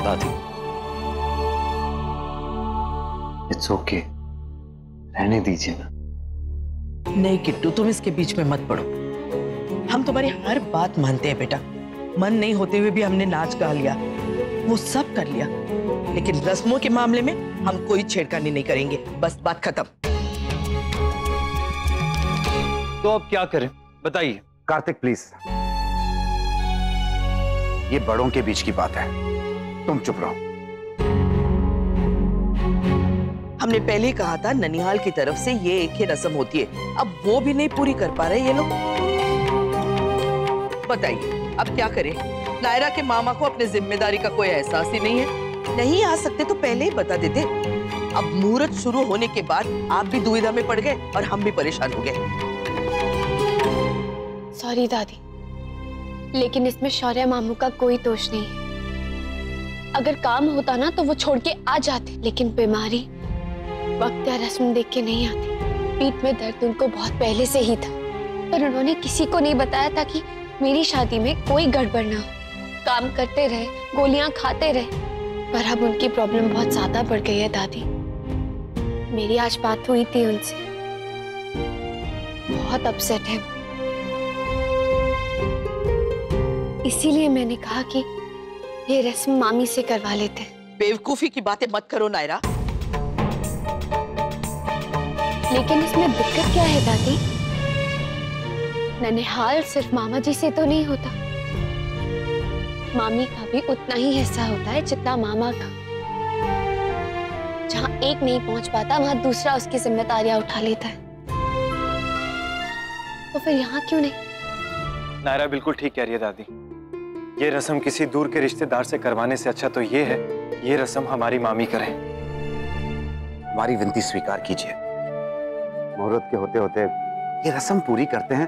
दादी, it's okay, रहने दीजिए ना। नहीं किट्टू, तुम इसके बीच में मत पड़ो। हम तुम्हारी हर बात मानते हैं बेटा। मन नहीं होते हुए भी हमने नाच गा लिया, वो सब कर लिया, लेकिन रस्मों के मामले में हम कोई छेड़खानी नहीं करेंगे। बस बात खत्म। तो अब क्या करें बताइए। कार्तिक प्लीज, ये बड़ों के बीच की बात है, तुम चुप रहो। हमने पहले ही कहा था ननिहाल की तरफ से ये एक ही रस्म होती है, अब वो भी नहीं पूरी कर पा रहे ये लोग। बताइए अब क्या करें? नायरा के मामा को अपनी जिम्मेदारी का कोई एहसास ही नहीं है। नहीं आ सकते तो पहले ही बता देते। अब मुहूर्त शुरू होने के बाद आप भी दुविधा में पड़ गए और हम भी परेशान हो गए। सॉरी दादी, लेकिन इसमें शौर्य मामू का कोई दोष नहीं है। अगर काम होता ना तो वो छोड़ के आ जाते, लेकिन बीमारी वक्त या रस्म देख के नहीं आती। पीठ में दर्द उनको बहुत पहले से ही था, पर उन्होंने किसी को नहीं बताया था कि मेरी शादी में कोई गड़बड़ ना हो। काम करते रहे, गोलियां खाते रहे, पर अब उनकी प्रॉब्लम बहुत ज्यादा बढ़ गई है दादी। मेरी आज बात हुई थी उनसे, बहुत अपसेट है। इसीलिए मैंने कहा कि ये रस्म मामी से करवा लेते। बेवकूफी की बातें मत करो नायरा। लेकिन इसमें दिक्कत क्या है दादी? ननिहाल सिर्फ मामा जी से तो नहीं होता, मामी का भी उतना ही हिस्सा होता है जितना मामा का। जहां एक नहीं पहुंच पाता वहां दूसरा उसकी जिम्मेदारियां उठा लेता है। तो फिर यहाँ क्यों नहीं? नायरा बिल्कुल ठीक कह रही है दादी। ये रस्म किसी दूर के रिश्तेदार से करवाने से अच्छा तो ये है ये रस्म हमारी मामी करें। हमारी विनती स्वीकार कीजिए। मुहूर्त के होते होते ये रस्म पूरी करते हैं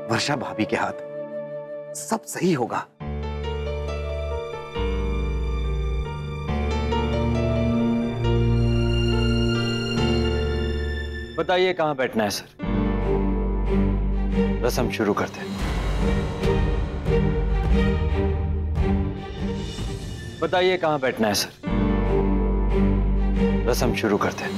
वर्षा भाभी के हाथ, सब सही होगा। बताइए कहां बैठना है सर? रस्म शुरू करते हैं। बताइए कहां बैठना है सर? रस्म शुरू करते हैं।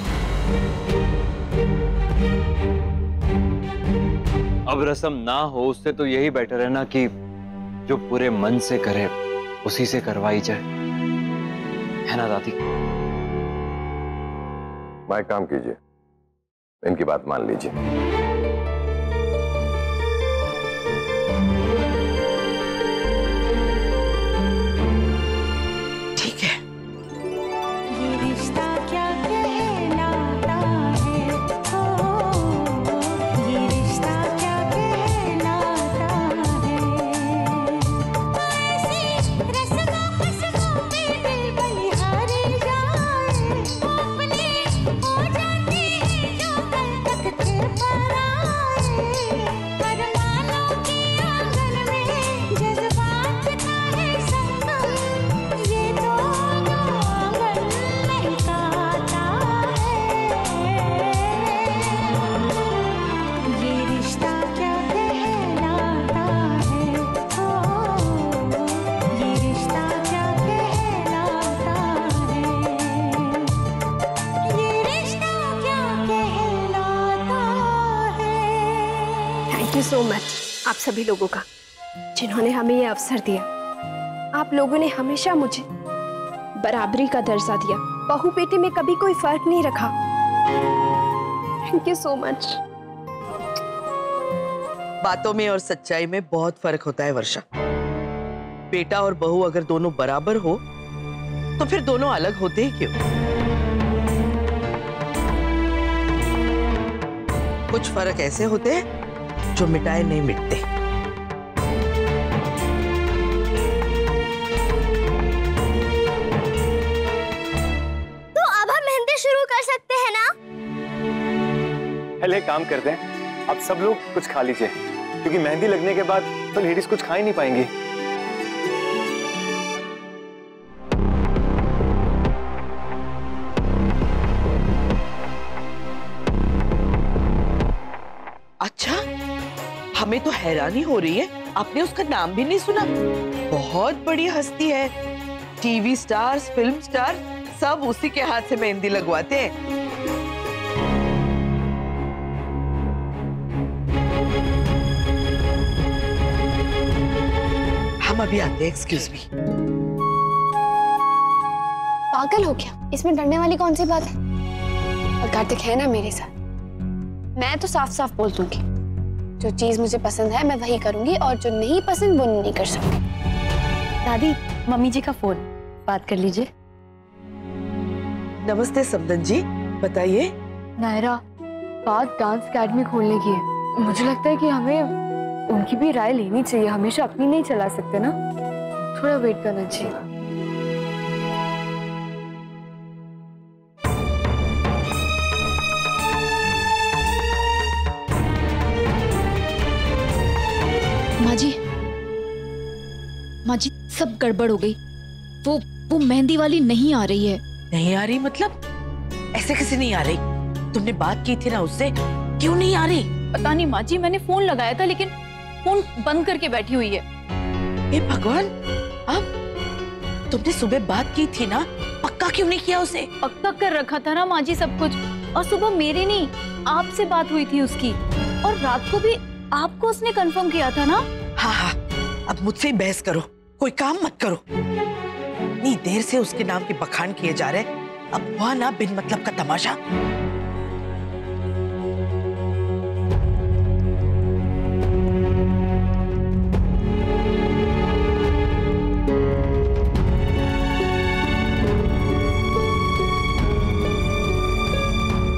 अब रस्म ना हो उससे तो यही बेटर है ना कि जो पूरे मन से करे उसी से करवाई जाए, है ना दादी? मैं काम कीजिए, इनकी बात मान लीजिए। थैंक यू सो मच आप सभी लोगों का, जिन्होंने हमें ये अवसर दिया। आप लोगों ने हमेशा मुझे बराबरी का दर्जा दिया, बहू बेटे में कभी कोई फर्क नहीं रखा। Thank you so much. बातों में और सच्चाई में बहुत फर्क होता है वर्षा। बेटा और बहू अगर दोनों बराबर हो तो फिर दोनों अलग होते ही क्यों? कुछ फर्क ऐसे होते हैं जो मिटाए नहीं मिटते। तो अब हम मेहंदी शुरू कर सकते हैं ना? पहले काम करते हैं, अब सब लोग कुछ खा लीजिए, क्योंकि मेहंदी लगने के बाद तो लेडीज कुछ खा ही नहीं पाएंगी। अच्छा, हमें तो हैरानी हो रही है, आपने उसका नाम भी नहीं सुना। बहुत बड़ी हस्ती है, टीवी स्टार्स, फिल्म स्टार सब उसी के हाथ से मेहंदी लगवाते हैं। हम अभी आते हैं, एक्सक्यूज मी। पागल हो क्या? इसमें डरने वाली कौन सी बात है? और कार्तिक है ना मेरे साथ, मैं तो साफ साफ बोल दूंगी, जो चीज मुझे पसंद है मैं वही करूंगी, और जो नहीं पसंद वो नहीं कर सकती। दादी, मम्मी जी का फोन, बात कर लीजिए। नमस्ते समदन जी, बताइए। नायरा, बात डांस अकेडमी खोलने की है। मुझे लगता है कि हमें उनकी भी राय लेनी चाहिए, हमेशा अपनी नहीं चला सकते ना, थोड़ा वेट करना चाहिए। माँ जी, सब गड़बड़ हो गई। वो मेहंदी वाली नहीं आ रही है। नहीं आ रही मतलब? ऐसे कैसे नहीं आ रही? तुमने बात की थी ना उससे, क्यों नहीं आ रही? पता नहीं माँ जी, मैंने फोन लगाया था लेकिन फोन बंद करके बैठी हुई है। हे भगवान, अब तुमने सुबह बात की थी ना, पक्का क्यों नहीं किया उसे? पक्का कर रखा था ना माँ जी सब कुछ, और सुबह मेरे नहीं आपसे बात हुई थी उसकी, और रात को भी आपको उसने कंफर्म किया था ना। हाँ हाँ, अब मुझसे ही बहस करो, कोई काम मत करो। इतनी देर से उसके नाम के बखान किए जा रहे, अब हुआ ना बिन मतलब का तमाशा।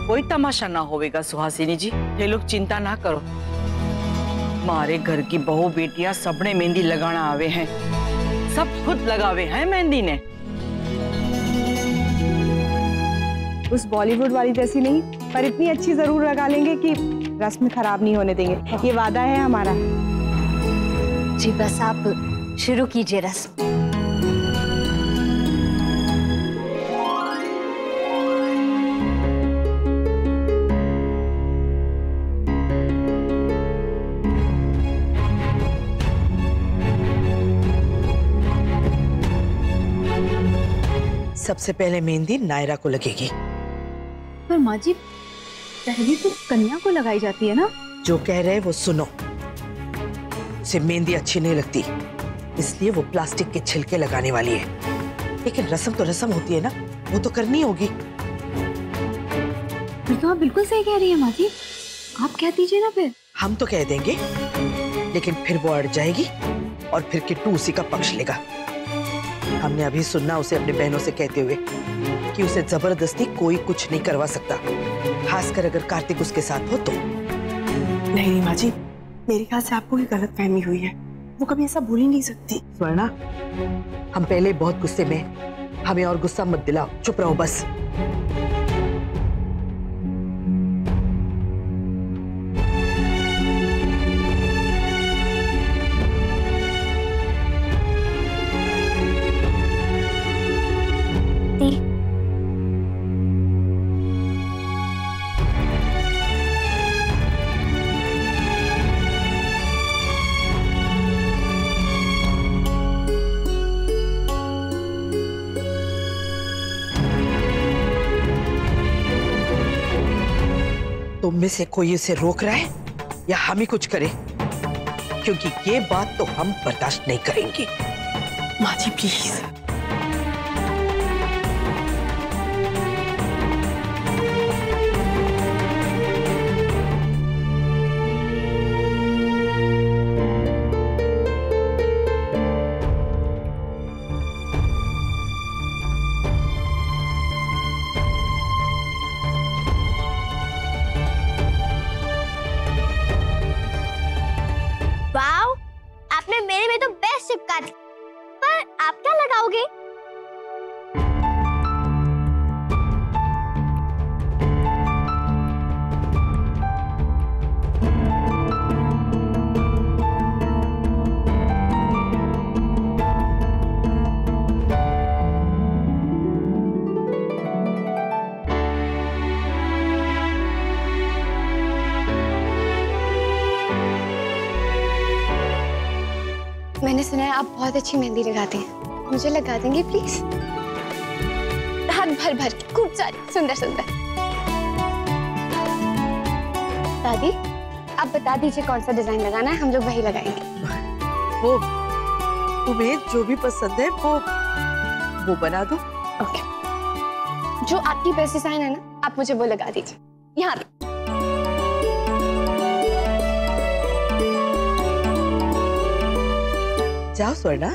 कोई तमाशा ना होवेगा सुहासिनी जी, ये लोग चिंता ना करो। हमारे घर की बहू बेटियां सबने मेहंदी लगाना आवे हैं, सब खुद लगावे हैं मेहंदी ने। उस बॉलीवुड वाली जैसी नहीं, पर इतनी अच्छी जरूर लगा लेंगे कि रस्म खराब नहीं होने देंगे, ये वादा है हमारा। जी बस आप शुरू कीजिए रस्म। सबसे पहले मेहंदी नायरा को लगेगी। पर माँ जी, पहले तो कन्या को लगाई जाती है ना। जो कह रहे वो सुनो, उसे मेहंदी अच्छी नहीं लगती, इसलिए वो प्लास्टिक के छिलके लगाने वाली है। लेकिन रस्म तो रस्म होती है ना, वो तो करनी होगी। फिर तो आप बिल्कुल सही कह रही है माँ जी, आप कह दीजिए ना फिर। हम तो कह देंगे, लेकिन फिर वो अड़ जाएगी और फिर किट्टू उसी का पक्ष लेगा। हमने अभी सुनना उसे अपने बहनों से कहते हुए कि उसे जबरदस्ती कोई कुछ नहीं करवा सकता, खासकर अगर कार्तिक उसके साथ हो तो। नहीं माँ जी, मेरे ख्याल से आपको ही गलत फहमी हुई है, वो कभी ऐसा बोल ही नहीं सकती। स्वर्णा, हम पहले बहुत गुस्से में, हमें और गुस्सा मत दिलाओ, चुप रहो बस। तुम में से कोई इसे रोक रहा है या हम ही कुछ करें? क्योंकि ये बात तो हम बर्दाश्त नहीं करेंगे। माँ जी प्लीज। वाओ, आपने मेरे में तो बेस्ट चिपका दी, पर आप क्या लगाओगे? मैंने सुना है आप बहुत अच्छी मेहंदी लगाती हैं। मुझे लगा देंगे प्लीज? हाथ भर भर के, खूब सारी, सुंदर सुंदर। दादी, आप बता दीजिए कौन सा डिजाइन लगाना है, हम लोग वही लगाएंगे। वो तुम्हें जो भी पसंद है वो बना दो। ओके, जो आपकी बेस्ट डिजाइन है ना, आप मुझे वो लगा दीजिए। यहाँ पे। जाओ स्वर्णा,